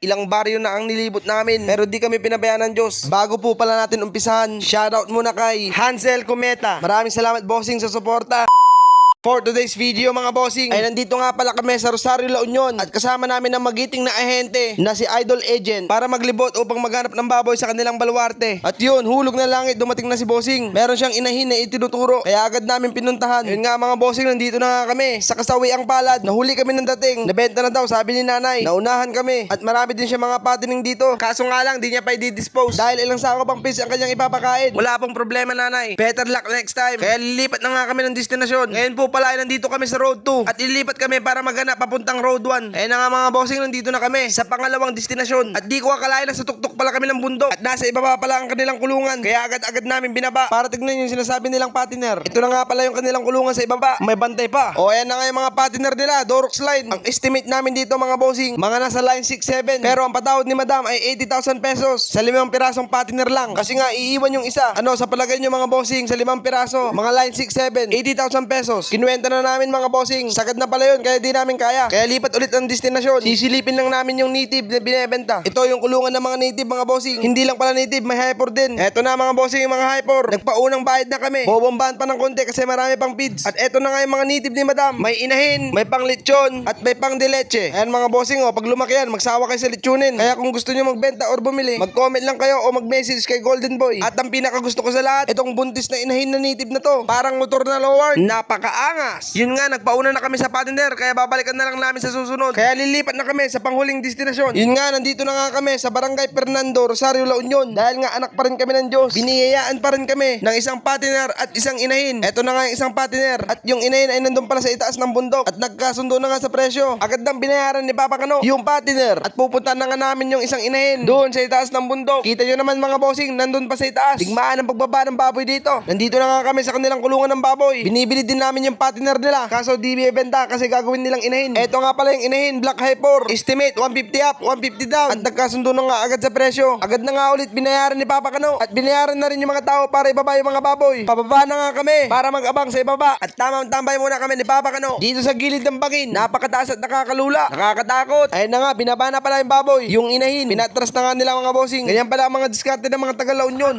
Ilang baryo na ang nilibot namin, pero di kami pinabayaan ng Diyos. Bago po pala natin umpisahan, shoutout muna kay Hansel Cometa. Maraming salamat bossing sa suporta. For today's video mga bossing, ay nandito nga pala kami sa Rosario, La Union at kasama namin ang magiting na ahente na si Idol Agent para maglibot upang maghanap ng baboy sa kanilang baluarte. At yun, hulog na langit, dumating na si bossing. Meron siyang inahin na itinuturo, kaya agad namin pinuntahan. Yun nga mga bossing, nandito na nga kami sa Kasawi ang Palad. Nahuli kami ng dating, nabenta na daw sabi ni nanay. Naunahan kami at marami din siya mga patining dito. Kaso nga lang, di niya pa i-dispose dahil ilang sako pang fish ang kanyang ipapakain. Wala pong problema nanay, better luck next time. Kaya lilipat na nga kami ng destinasyon. Ngayon po pala ay nandito kami sa Road 2 at ililipat kami para maghanap papuntang Road 1. Ayun na nga mga bossing, nandito na kami sa pangalawang destinasyon at di ko akalain na sa tuktok pala kami ng bundok at nasa ibaba pala ang kanilang kulungan. Kaya agad-agad namin binaba para tignan yung sinasabi nilang patiner. Ito na nga pala yung kanilang kulungan sa ibaba, may bantay pa. O ayan na nga yung mga patiner nila, Dorox line. Ang estimate namin dito mga bossing, mga nasa line 6-7, pero ang patawad ni madam ay 80,000 pesos sa 5 pirasong patiner lang. Kasi nga iiwan yung isa. Ano sa palagay nyo mga bossing, sa 5 piraso, mga line 6-7, 80,000 pesos. Kinuwenta na namin mga bossing, sagad na pala yun kaya di namin kaya. Kaya lipat ulit ang destinasyon. Sisilipin lang namin yung native na binebenta. Ito yung kulungan ng mga native mga bossing. Hindi lang pala native, may hyper din. Eto na mga bossing, yung mga hyper. Nagpaunang bayad na kami. Bobombahan pa ng konti kasi marami pang feeds. At eto na nga yung mga native ni madam. May inahin, may pang lechon, at may pang dileche. Ayan mga bossing, pag lumaki yan, magsawa kayo sa lechonin. Kaya kung gusto nyo magbenta or bumili, mag-comment lang kayo o mag-message kay Golden Boy. At ang pinaka gusto ko sa lahat, itong buntis na inahin na native na to. Parang motor na lower. Napakaangas. Yun nga, nagpauna na kami sa patiner, kaya babalikan na lang namin sa susunod. Kaya lilipat na kami sa panghuling destinasyon. Yun nga, nandito na nga kami sa Barangay Fernando, Rosario, La Union. Dahil nga anak pa rin kami ng Diyos, biniyayaan pa rin kami ng isang patiner at isang inahin. Eto na nga yung isang patiner at yung inahin ay nandun pala sa itaas ng bundok at nagkasundo na nga sa presyo. Agad nang binayaran ni Papa Kano yung patiner at pupunta na nga namin yung isang inahin doon sa itaas ng bundok. Kita nyo naman mga bossing, nandun pa sa itaas. Digmaan ang pagbaba ng baboy dito. Nandito na nga kami sa kanilang kulungan ng baboy. Binibili din namin yung patiner nila, kaso di bibenta kasi gagawin nilang inahin. Eto nga pala yung inahin, Black Hyper. Estimate 150 up, 150 down. At nagkasundo na nga agad sa presyo. Agad na nga ulit binayaran ni Papa Kano. At binayaran na rin yung mga tao para ibaba yung mga baboy. Pababa na nga kami para mag-abang sa ibaba. At tamang-tambay muna kami ni Papa Kano dito sa gilid ng bangin. Napakataas at nakakalula. Nakakatakot. Ayun na nga, binaba na pala yung baboy. Yung inahin, pinatras na nga nila mga bossing. Ganyan pala ang mga diskarte ng mga taga La Union.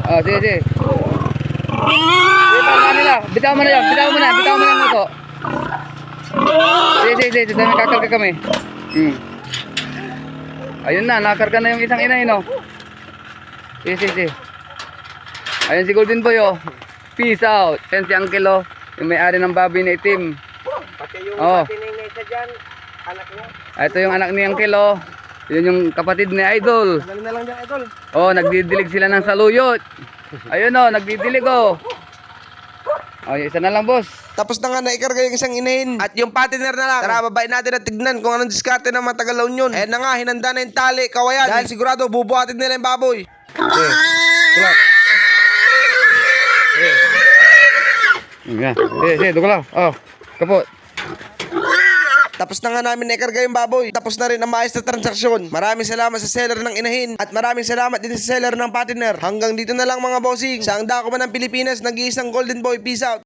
Oh, sige, sige. Sige, parang nila. Bitaw mo na yan. Bitaw mo na yung moto. Sige, sige, sige. Dito nakakarga kami. Ayun na, nakakarga na yung isang inahin, oh. Sige, sige, sige. Ayun si Golden Boy, oh. Peace out. Yan si Uncle, oh. Yung may-ari ng baboy na itim. Pati yung Oh. patining na isa dyan, anak niya. Ito yung anak ni Uncle, oh. Yun yung kapatid ni Idol. Dali na lang dyan, Idol. Oh, nagdidilig sila ng saluyot. Ayun, oh, nagdidilig, oh. Oh, yung isa na lang, boss. Tapos na nga naikarga yung isang inahin at yung patiner na lang. Tara, babain natin at tignan kung anong diskarte ng mga taga La Union. Ayan na nga, hinanda na yung tali, kawayan. Dahil sigurado bubuhatin nila yung baboy. Okay. Tulak. Sige, dugla. Oh, kapot. Tapos na nga namin naikarga yung baboy. Tapos na rin ang maayos na transaksyon. Maraming salamat sa seller ng inahin at maraming salamat din sa seller ng patiner. Hanggang dito na lang mga bossing. Sa ang dako man ng Pilipinas, nag-iisang Golden Boy. Peace out.